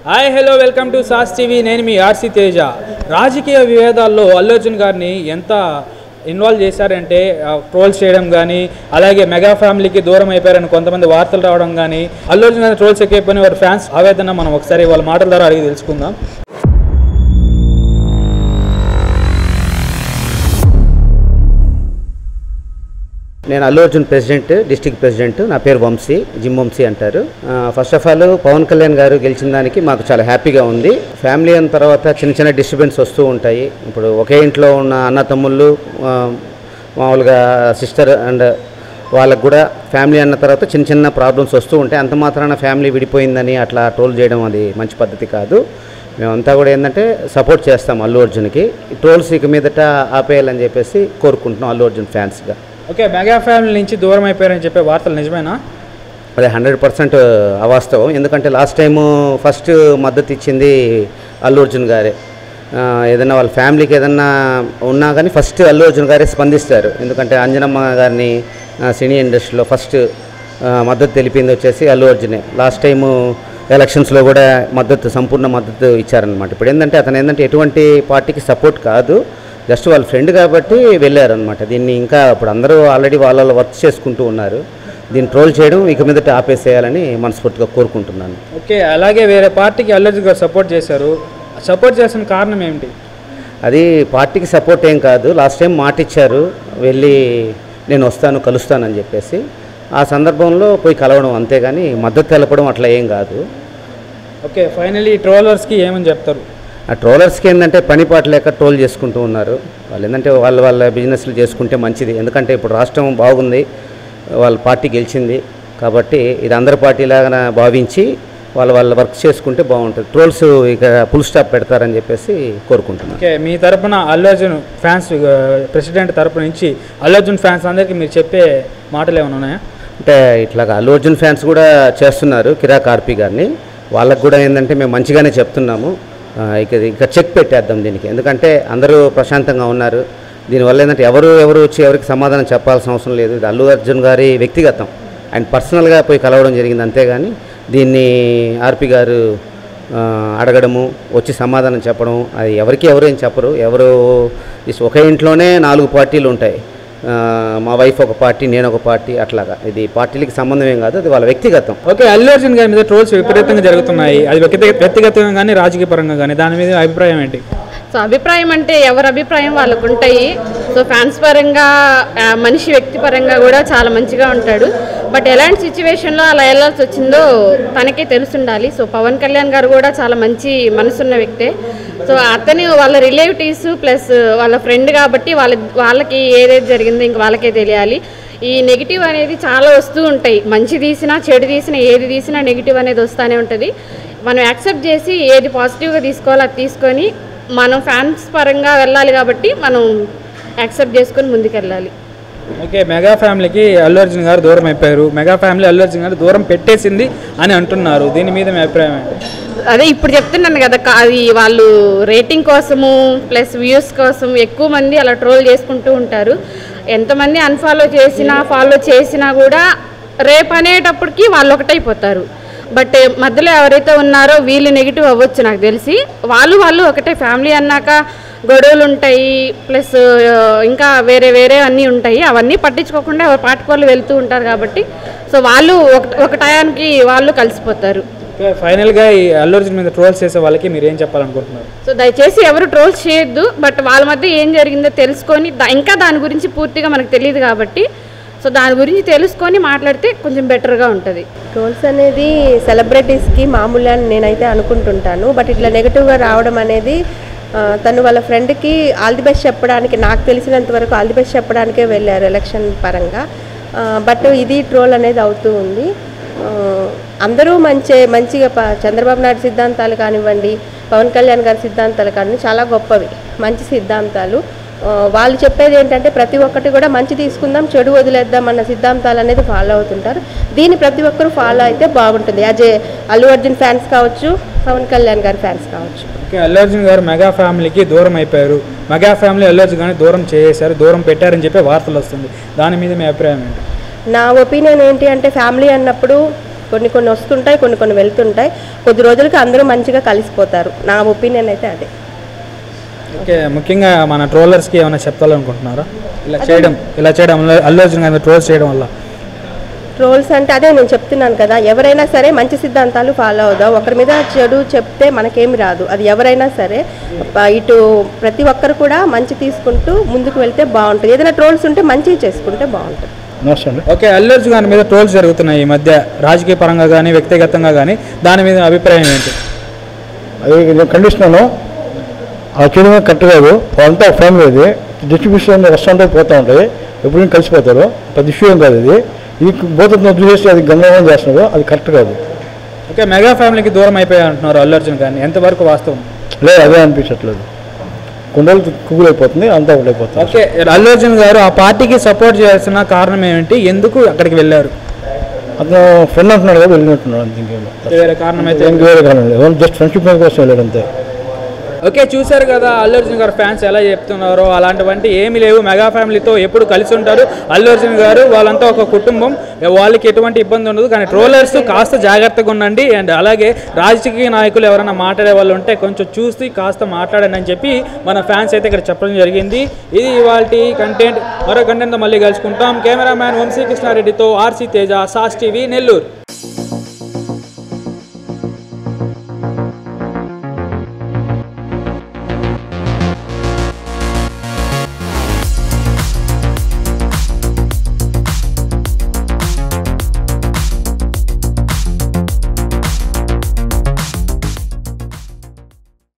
Hi hello welcome to sauce TV. నేను మీ RC Teja. రాజకీయ విభేదాల్లో అల్లు అర్జున్ గారిని ఎంత ఇన్వాల్వ్ చేశారంటే ట్రోల్స్ చేయడం కానీ, అలాగే మెగా ఫ్యామిలీకి దూరం అయిపోయారని కొంతమంది వార్తలు రావడం కానీ, అల్లు అర్జున్ గారిని ట్రోల్స్ ఎక్కువైపోయిన వారి ఫ్యాన్స్ ఆవేదన మనం ఒకసారి వాళ్ళ మాటల ద్వారా అడిగి తెలుసుకుందాం. నేను అల్లు అర్జున్ డిస్ట్రిక్ట్ ప్రెసిడెంట్. నా పేరు వంశీ, జిమ్ వంశీ అంటారు. First of all Pawan Kalyan garu గెలిచిన దానికి మాకు చాలా హ్యాపీగా ఉంది. ఫ్యామిలీ అయిన తర్వాత చిన్న చిన్న డిస్టర్బెన్స్ వస్తూ ఉంటాయి. ఇప్పుడు ఒకే ఇంట్లో ఉన్న అన్న తమ్ముళ్ళు, మామూలుగా సిస్టర్ అండ్ వాళ్ళకు కూడా ఫ్యామిలీ అన్న తర్వాత చిన్న చిన్న ప్రాబ్లమ్స్ వస్తూ ఉంటాయి. అంత మాత్రాన ఫ్యామిలీ విడిపోయిందని అట్లా ట్రోల్ చేయడం అది మంచి పద్ధతి కాదు. మేమంతా కూడా ఏంటంటే సపోర్ట్ చేస్తాం అల్లు అర్జున్కి. ట్రోల్స్ ఇక మీదట ఆపేయాలని చెప్పేసి కోరుకుంటున్నాం అల్లు అర్జున్ ఫ్యాన్స్గా. ఓకే, మెగా ఫ్యామిలీ నుంచి దూరం అయిపోయారని చెప్పే వార్తలు నిజమేనా? అదే 100% అవాస్తవం. ఎందుకంటే లాస్ట్ టైము ఫస్ట్ మద్దతు ఇచ్చింది అల్లు అర్జున్ గారే. ఏదైనా వాళ్ళ ఫ్యామిలీకి ఏదన్నా ఉన్నా కానీ ఫస్ట్ అల్లు అర్జున్ గారే స్పందిస్తారు. ఎందుకంటే అంజనమ్మ గారిని సినీ ఇండస్ట్రీలో ఫస్ట్ మద్దతు తెలిపింది వచ్చేసి అల్లు అర్జునే. లాస్ట్ టైము ఎలక్షన్స్లో కూడా సంపూర్ణ మద్దతు ఇచ్చారనమాట. ఇప్పుడు ఏంటంటే అతను ఎటువంటి పార్టీకి సపోర్ట్ కాదు, జస్ట్ వాళ్ళ ఫ్రెండ్ కాబట్టి వెళ్ళారనమాట. దీన్ని ఇంకా ఇప్పుడు అందరూ ఆల్రెడీ వాళ్ళ వర్క్ చేసుకుంటూ ఉన్నారు. దీన్ని ట్రోల్ చేయడం ఇక మీదట ఆపేసేయాలని మనస్ఫూర్తిగా కోరుకుంటున్నాను. ఓకే, అలాగే వేరే పార్టీకి అల్లు అర్జున్ గారు సపోర్ట్ చేశారు. సపోర్ట్ చేసిన కారణం ఏమిటి? అది పార్టీకి సపోర్ట్ ఏం కాదు. లాస్ట్ టైం మాట ఇచ్చారు, వెళ్ళి నేను వస్తాను కలుస్తానని చెప్పేసి. ఆ సందర్భంలో పోయి కలవడం, అంతేగాని మద్దతు తెలపడం అట్లా ఏం కాదు. ఓకే, ఫైనలీ ట్రోలర్స్కి ఏమని చెప్తారు? ఆ ట్రోలర్స్కి ఏంటంటే పని పాట లేక ట్రోల్ చేసుకుంటూ ఉన్నారు. వాళ్ళు ఏంటంటే వాళ్ళ బిజినెస్లు చేసుకుంటే మంచిది. ఎందుకంటే ఇప్పుడు రాష్ట్రం బాగుంది, వాళ్ళ పార్టీ గెలిచింది కాబట్టి ఇది అందరి పార్టీలాగా భావించి వాళ్ళ వర్క్ చేసుకుంటే బాగుంటుంది. ట్రోల్స్ ఇక ఫుల్ స్టాప్ పెడతారని చెప్పేసి కోరుకుంటున్నాను. ఓకే, మీ తరపున అల్లు అర్జున్ ఫ్యాన్స్ ప్రెసిడెంట్ తరపు నుంచి అల్లు అర్జున్ ఫ్యాన్స్ అందరికీ మీరు చెప్పే మాటలు ఏమైనా ఉన్నాయా? అంటే ఇట్లాగా అల్లు అర్జున్ ఫ్యాన్స్ కూడా చేస్తున్నారు, కిరాక్ ఆర్పి గారిని. వాళ్ళకు కూడా ఏంటంటే మేము మంచిగానే చెప్తున్నాము. ఇక చెక్ పెట్టేద్దాం దీనికి. ఎందుకంటే అందరూ ప్రశాంతంగా ఉన్నారు. దీనివల్ల ఏంటంటే ఎవరు వచ్చి ఎవరికి సమాధానం చెప్పాల్సిన అవసరం లేదు. ఇది అల్లు అర్జున్ గారి వ్యక్తిగతం, అండ్ పర్సనల్గా పోయి కలవడం జరిగింది, అంతేగాని దీన్ని ఆర్పి గారు అడగడము, వచ్చి సమాధానం చెప్పడం, అది ఎవరు ఏం చెప్పరు. ఒకే ఇంట్లోనే 4 పార్టీలు ఉంటాయి. మా వైఫ్ ఒక పార్టీ, నేను ఒక పార్టీ, అట్లాగా. ఇది పార్టీలకి సంబంధం ఏం కాదు, అది వాళ్ళ వ్యక్తిగతం. ఓకే, అల్లు అర్జున్ గారి మీద ట్రోల్స్ విపరీతంగా జరుగుతున్నాయి. అది వ్యక్తిగతంగా కానీ రాజకీయ పరంగా కానీ, దాని మీద అభిప్రాయం ఏంటి? సో అభిప్రాయం అంటే ఎవరి అభిప్రాయం వాళ్ళకు ఉంటాయి. సో ఫ్యాన్స్ పరంగా, మనిషి వ్యక్తి పరంగా కూడా చాలా మంచిగా ఉంటాడు. బట్ ఎలాంటి సిచ్యువేషన్లో అలా వెళ్ళాల్సి వచ్చిందో తనకే తెలుసుండాలి. సో పవన్ కళ్యాణ్ గారు కూడా చాలా మంచి మనసున్న వ్యక్తే. సో అతను వాళ్ళ రిలేటివ్స్ ప్లస్ వాళ్ళ ఫ్రెండ్ కాబట్టి వాళ్ళకి ఏదైతే జరిగిందో ఇంక వాళ్ళకే తెలియాలి. ఈ నెగిటివ్ అనేది చాలా వస్తూ ఉంటాయి. మంచి తీసినా చెడు తీసినా ఏది తీసినా నెగిటివ్ అనేది వస్తూనే ఉంటుంది. మనం యాక్సెప్ట్ చేసి ఏది పాజిటివ్గా తీసుకోవాలో అది తీసుకొని మనం ఫ్యాన్స్ పరంగా వెళ్ళాలి కాబట్టి మనం యాక్సెప్ట్ చేసుకొని ముందుకెళ్ళాలి. ఓకే, మెగా ఫ్యామిలీకి అల్లు అర్జున్ గారు దూరం అయిపోయారు, మెగా ఫ్యామిలీ అల్లు అర్జున్ గారు దూరం పెట్టేసింది అని అంటున్నారు. దీని మీద మీ అభిప్రాయం ఏంటి? అదే ఇప్పుడు చెప్తున్నాను కదా, అది వాళ్ళు రేటింగ్ కోసము ప్లస్ వ్యూస్ కోసం ఎక్కువ మంది అలా ట్రోల్ చేసుకుంటూ ఉంటారు. ఎంతమంది అన్ఫాలో చేసినా ఫాలో చేసినా కూడా రేపు అనేటప్పటికి వాళ్ళు ఒకటైపోతారు. బట్ మధ్యలో ఎవరైతే ఉన్నారో వీళ్ళు నెగిటివ్ అవ్వచ్చు నాకు తెలిసి. వాళ్ళు ఒకటే. ఫ్యామిలీ అన్నాక గొడవలు ఉంటాయి, ప్లస్ ఇంకా వేరే అన్నీ ఉంటాయి. అవన్నీ పట్టించుకోకుండా ఎవరి పాటికి వాళ్ళు వెళ్తూ ఉంటారు కాబట్టి సో వాళ్ళు ఒక టయానికి వాళ్ళు కలిసిపోతారు. ఫైనల్గా ఈ అల్లు అర్జున్ మీద ట్రోల్స్ చేసే వాళ్ళకి మీరు ఏం చెప్పాలనుకుంటున్నారు? సో దయచేసి ఎవరు ట్రోల్స్ చేయొద్దు. బట్ వాళ్ళ మధ్య ఏం జరిగిందో తెలుసుకొని, ఇంకా దాని గురించి పూర్తిగా మనకు తెలియదు కాబట్టి సో దాని గురించి తెలుసుకొని మాట్లాడితే కొంచెం బెటర్గా ఉంటుంది. ట్రోల్స్ అనేది సెలబ్రిటీస్కి మామూలు అని నేనైతే అనుకుంటుంటాను. బట్ ఇట్లా నెగిటివ్గా రావడం అనేది తను వాళ్ళ ఫ్రెండ్కి ఆల్ ది బెస్ట్ చెప్పడానికి, నాకు తెలిసినంత వరకు ఆల్ ది బెస్ట్ చెప్పడానికే వెళ్ళారు ఎలక్షన్ పరంగా. బట్ ఇది ట్రోల్ అనేది అవుతూ ఉంది. అందరూ మంచిగా చంద్రబాబు నాయుడు సిద్ధాంతాలు కానివ్వండి, పవన్ కళ్యాణ్ గారి సిద్ధాంతాలు కానివ్వండి, చాలా గొప్పవి, మంచి సిద్ధాంతాలు. వాళ్ళు చెప్పేది ఏంటంటే ప్రతి ఒక్కటి కూడా మంచి తీసుకుందాం, చెడు వదిలేద్దాం అన్న సిద్ధాంతాలు అనేది ఫాలో అవుతుంటారు. దీన్ని ప్రతి ఒక్కరు ఫాలో అయితే బాగుంటుంది. యాజ్ అల్లు అర్జున్ ఫ్యాన్స్ కావచ్చు, పవన్ కళ్యాణ్ గారి ఫ్యాన్స్ కావచ్చు. ఓకే, అల్లు అర్జున్ గారు మెగా ఫ్యామిలీకి దూరం అయిపోయారు, మెగా ఫ్యామిలీ అల్లు అర్జున్ గారిని దూరం చేశారు, దూరం పెట్టారని చెప్పి వార్తలు వస్తుంది. దాని మీద మీ అభిప్రాయం ఏంటి? నా ఒపీనియన్ ఏంటి అంటే ఫ్యామిలీ అన్నప్పుడు కొన్ని కొన్ని వస్తుంటాయి, కొన్ని కొన్ని వెళ్తుంటాయి. కొద్ది రోజులకి అందరూ మంచిగా కలిసిపోతారు. నా ఒపీనియన్ అయితే అదే. ఓకే, ముఖ్యంగా మన ట్రోలర్స్కి ఏమైనా చెప్పాలనుకుంటున్నారా? ఇలా చేయడం అల్లు అర్జున్ గారిని ట్రోల్స్ చేయడం వల్ల ట్రోల్స్ అంటే అదే నేను చెప్తున్నాను కదా, ఎవరైనా సరే మంచి సిద్ధాంతాలు ఫాలో అవుదాం. ఒకరి మీద చెడు చెప్తే మనకేమి రాదు. అది ఎవరైనా సరే ఇటు ప్రతి ఒక్కరు కూడా మంచి తీసుకుంటూ ముందుకు వెళ్తే బాగుంటుంది. ఏదైనా ట్రోల్స్ ఉంటే మంచిగా చేసుకుంటే బాగుంటుంది. ఓకే, అల్లు అర్జున్ గారి మీద ట్రోల్స్ జరుగుతున్నాయి ఈ మధ్య, రాజకీయ పరంగా కానీ వ్యక్తిగతంగా కానీ, దాని మీద అభిప్రాయం ఏంటి? అది నేను ఖండిస్తున్నాను. ఆ చేయడమే కరెక్ట్ కాదు. వాళ్ళంతా ఫ్యామిలీ, ఇది డిస్ట్రిబ్యూషన్ వస్తుంటాయి, పోతూ ఉంటాయి, ఎప్పుడు కలిసిపోతారు. పెద్ద ఇష్యూ ఏం కాదు. ఇది భూతత్వం చూసేసి అది గందరగోళం చేస్తున్నారు, అది కరెక్ట్ కాదు. ఓకే, మెగా ఫ్యామిలీకి దూరం అయిపోయా అంటున్నారు అల్లు అర్జున్ గారిని, ఎంతవరకు వాస్తవం? లేదు, అదే అనిపించట్లేదు. కొన్ని రోజులు కుగులు అయిపోతుంది, అంతా ఒకటి అయిపోతుంది. ఓకే, అల్లు అర్జున్ గారు ఆ పార్టీకి సపోర్ట్ చేయాల్సిన కారణం ఏమిటి, ఎందుకు అక్కడికి వెళ్ళారు? అతను ఫ్రెండ్ అంటున్నాడు కదా, వెళ్ళినట్టున్నాడు. అంత ఇంకేమో వేరే కారణం అయితే వేరే కారణం లేదు, జస్ట్ ఫ్రెండ్షిప్ కోసం వెళ్ళాడు అంతే. ఓకే, చూశారు కదా అల్లు అర్జున్ గారు ఫ్యాన్స్ ఎలా చెప్తున్నారో. అలాంటివంటి ఏమీ లేవు, మెగా ఫ్యామిలీతో ఎప్పుడు కలిసి ఉంటారు అల్లు అర్జున్ గారు. వాళ్ళంతా ఒక కుటుంబం, వాళ్ళకి ఎటువంటి ఇబ్బంది ఉండదు. కానీ ట్రోలర్స్ కాస్త జాగ్రత్తగా ఉండండి. అండ్ అలాగే రాజకీయ నాయకులు ఎవరైనా మాట్లాడే వాళ్ళు ఉంటే కొంచెం చూసి కాస్త మాట్లాడండి అని చెప్పి మన ఫ్యాన్స్ అయితే ఇక్కడ చెప్పడం జరిగింది. ఇది ఇవాళ కంటెంట్. మరో కంటెంట్తో మళ్ళీ కలుసుకుంటాం. కెమెరామ్యాన్ వంశీకృష్ణారెడ్డితో ఆర్సీ తేజ, సాస్ టీవీ, నెల్లూరు.